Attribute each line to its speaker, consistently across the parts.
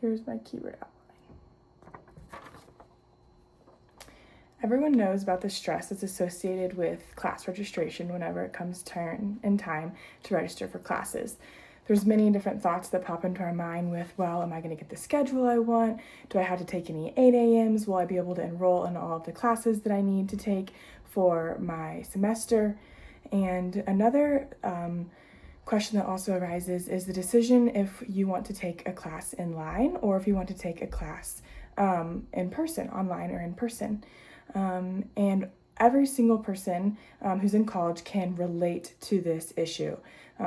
Speaker 1: here's my keyword outline. Everyone knows about the stress that's associated with class registration whenever it comes turn in time to register for classes. There's many different thoughts that pop into our mind with, well, am I going to get the schedule I want? Do I have to take any 8 a.m.s? Will I be able to enroll in all of the classes that I need to take for my semester? And another question that also arises is the decision if you want to take a class in line or if you want to take a class in person, online or in person. And every single person who's in college can relate to this issue.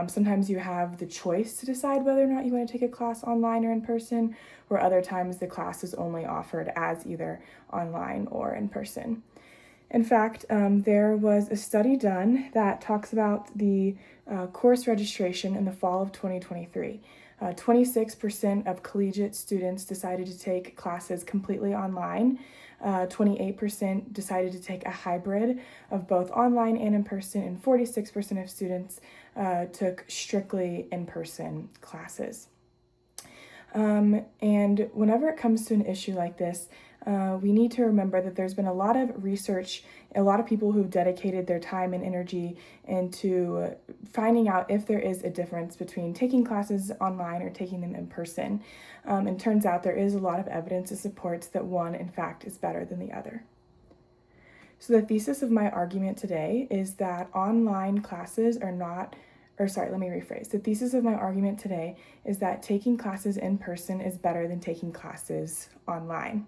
Speaker 1: Sometimes you have the choice to decide whether or not you want to take a class online or in person, where other times the class is only offered as either online or in person. In fact, there was a study done that talks about the course registration in the fall of 2023. 26% of collegiate students decided to take classes completely online. 28% decided to take a hybrid of both online and in person, and 46% of students took strictly in-person classes. And whenever it comes to an issue like this, we need to remember that there's been a lot of research, a lot of people who've dedicated their time and energy into finding out if there is a difference between taking classes online or taking them in person. And turns out there is a lot of evidence that supports that one, in fact, is better than the other. So the thesis of my argument today is that online classes are not The thesis of my argument today is that taking classes in person is better than taking classes online.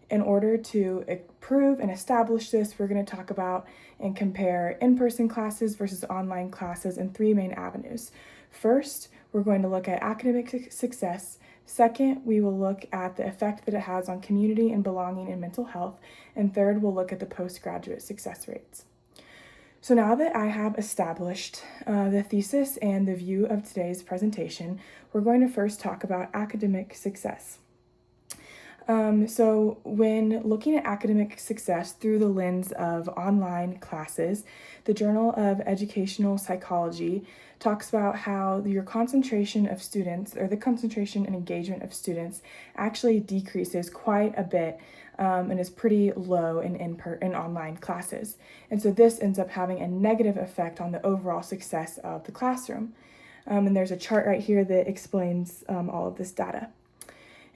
Speaker 1: In order to prove and establish this, we're going to talk about and compare in-person classes versus online classes in 3 main avenues. First, we're going to look at academic success. Second, we will look at the effect that it has on community and belonging and mental health. And third, we'll look at the postgraduate success rates. So now that I have established the thesis and the view of today's presentation, we're going to first talk about academic success. So when looking at academic success through the lens of online classes, the Journal of Educational Psychology talks about how your concentration of students, or the concentration and engagement of students, actually decreases quite a bit and is pretty low in online classes. And so this ends up having a negative effect on the overall success of the classroom. And there's a chart right here that explains all of this data.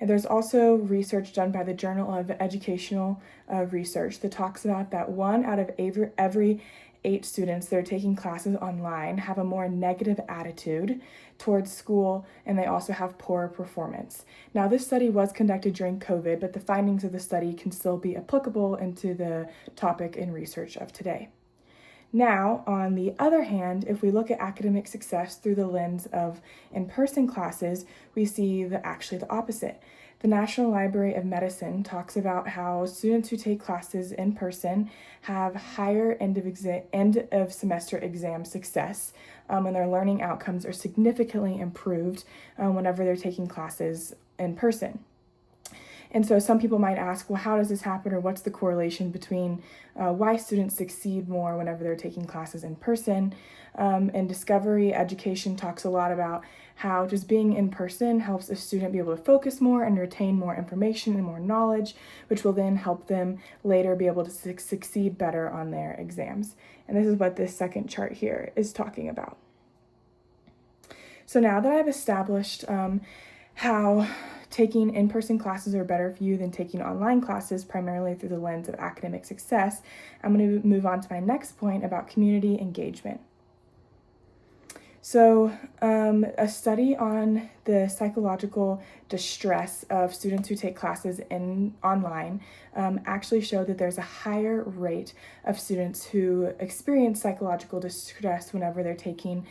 Speaker 1: And there's also research done by the Journal of Educational Research that talks about that 1 out of every 8 students that are taking classes online have a more negative attitude towards school, and they also have poorer performance. Now, this study was conducted during COVID, but the findings of the study can still be applicable into the topic and research of today. Now, on the other hand, if we look at academic success through the lens of in-person classes, we see actually the opposite. The National Library of Medicine talks about how students who take classes in person have higher end of semester exam success, and their learning outcomes are significantly improved whenever they're taking classes in person. And so some people might ask, well, how does this happen, or what's the correlation between why students succeed more whenever they're taking classes in person? And Discovery Education talks a lot about how just being in person helps a student be able to focus more and retain more information and more knowledge, which will then help them later be able to succeed better on their exams. And this is what this second chart here is talking about. So now that I've established how taking in-person classes are better for you than taking online classes, primarily through the lens of academic success, I'm going to move on to my next point about community engagement. So a study on the psychological distress of students who take classes online actually showed that there's a higher rate of students who experience psychological distress whenever they're taking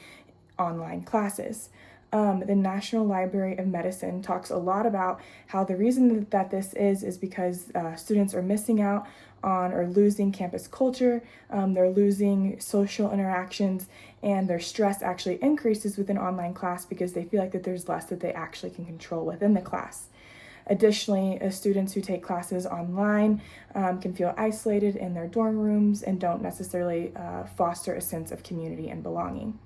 Speaker 1: online classes. The National Library of Medicine talks a lot about how the reason that this is because students are missing out on or losing campus culture, they're losing social interactions, and their stress actually increases with an online class because they feel like that there's less that they actually can control within the class. Additionally, students who take classes online can feel isolated in their dorm rooms and don't necessarily foster a sense of community and belonging.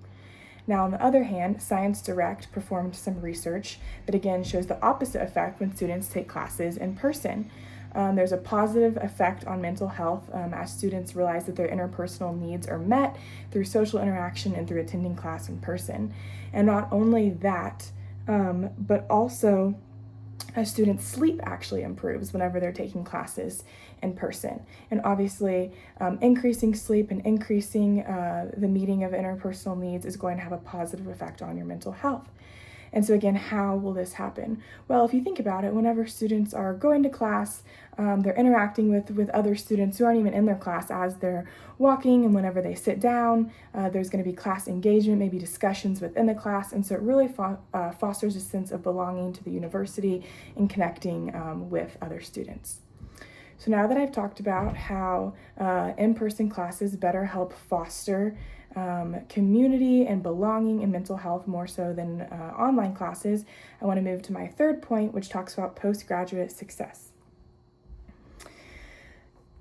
Speaker 1: Now, on the other hand, Science Direct performed some research that again shows the opposite effect when students take classes in person. There's a positive effect on mental health as students realize that their interpersonal needs are met through social interaction and through attending class in person. And not only that, but also a student's sleep actually improves whenever they're taking classes in person. And obviously, increasing sleep and increasing the meeting of interpersonal needs is going to have a positive effect on your mental health. And so again, how will this happen? Well, if you think about it, whenever students are going to class, they're interacting with other students who aren't even in their class as they're walking, and whenever they sit down, there's going to be class engagement, maybe discussions within the class, and so it really fosters a sense of belonging to the university and connecting with other students. So now that I've talked about how in-person classes better help foster community and belonging and mental health more so than online classes, I want to move to my third point, which talks about postgraduate success.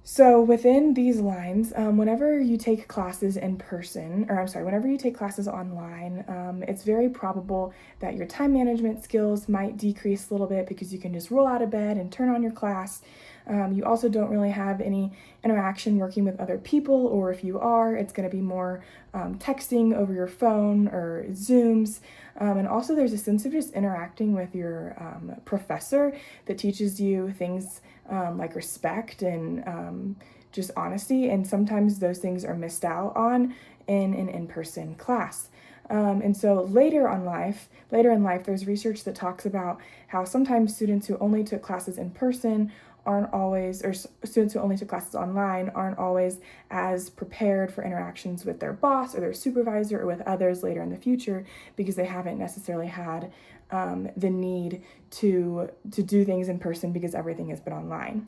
Speaker 1: So within these lines, whenever you take classes in person, whenever you take classes online, it's very probable that your time management skills might decrease a little bit because you can just roll out of bed and turn on your class. You also don't really have any interaction working with other people, or if you are, it's going to be more texting over your phone or Zooms. And also there's a sense of just interacting with your professor that teaches you things like respect and just honesty, and sometimes those things are missed out on in an in-person class. And so later in life, there's research that talks about how sometimes students who only took classes in person aren't always, or students who only took classes online aren't always as prepared for interactions with their boss or their supervisor or with others later in the future because they haven't necessarily had the need to do things in person because everything has been online.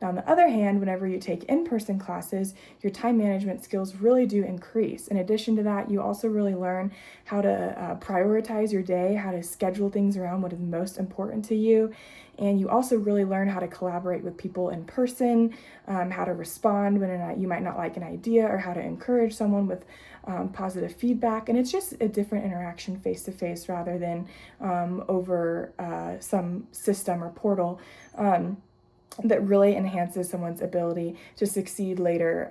Speaker 1: Now, on the other hand, whenever you take in-person classes, your time management skills really do increase. In addition to that, you also really learn how to prioritize your day, how to schedule things around what is most important to you. And you also really learn how to collaborate with people in person, how to respond when you might not like an idea, or how to encourage someone with positive feedback. And it's just a different interaction face-to-face rather than over some system or portal. That really enhances someone's ability to succeed later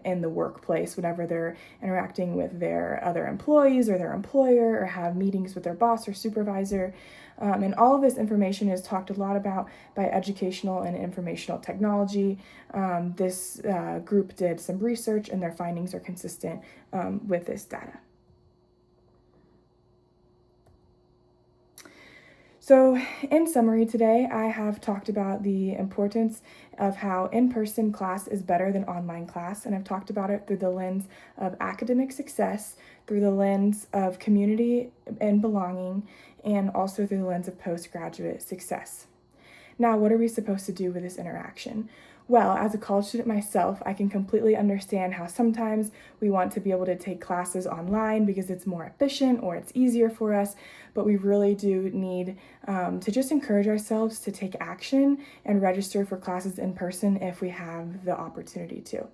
Speaker 1: in the workplace whenever they're interacting with their other employees or their employer or have meetings with their boss or supervisor. And all of this information is talked a lot about by Educational and Informational Technology. This group did some research and their findings are consistent with this data. So in summary today, I have talked about the importance of how in-person class is better than online class, and I've talked about it through the lens of academic success, through the lens of community and belonging, and also through the lens of postgraduate success. Now, what are we supposed to do with this interaction? Well, as a college student myself, I can completely understand how sometimes we want to be able to take classes online because it's more efficient or it's easier for us, but we really do need to just encourage ourselves to take action and register for classes in person if we have the opportunity to.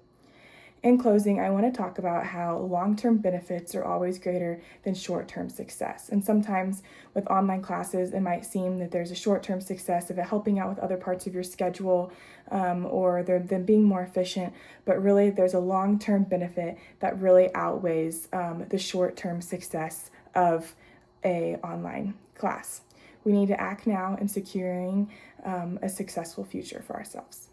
Speaker 1: In closing, I want to talk about how long-term benefits are always greater than short-term success. And sometimes with online classes, it might seem that there's a short-term success of it helping out with other parts of your schedule or them being more efficient, but really there's a long-term benefit that really outweighs the short-term success of an online class. We need to act now in securing a successful future for ourselves.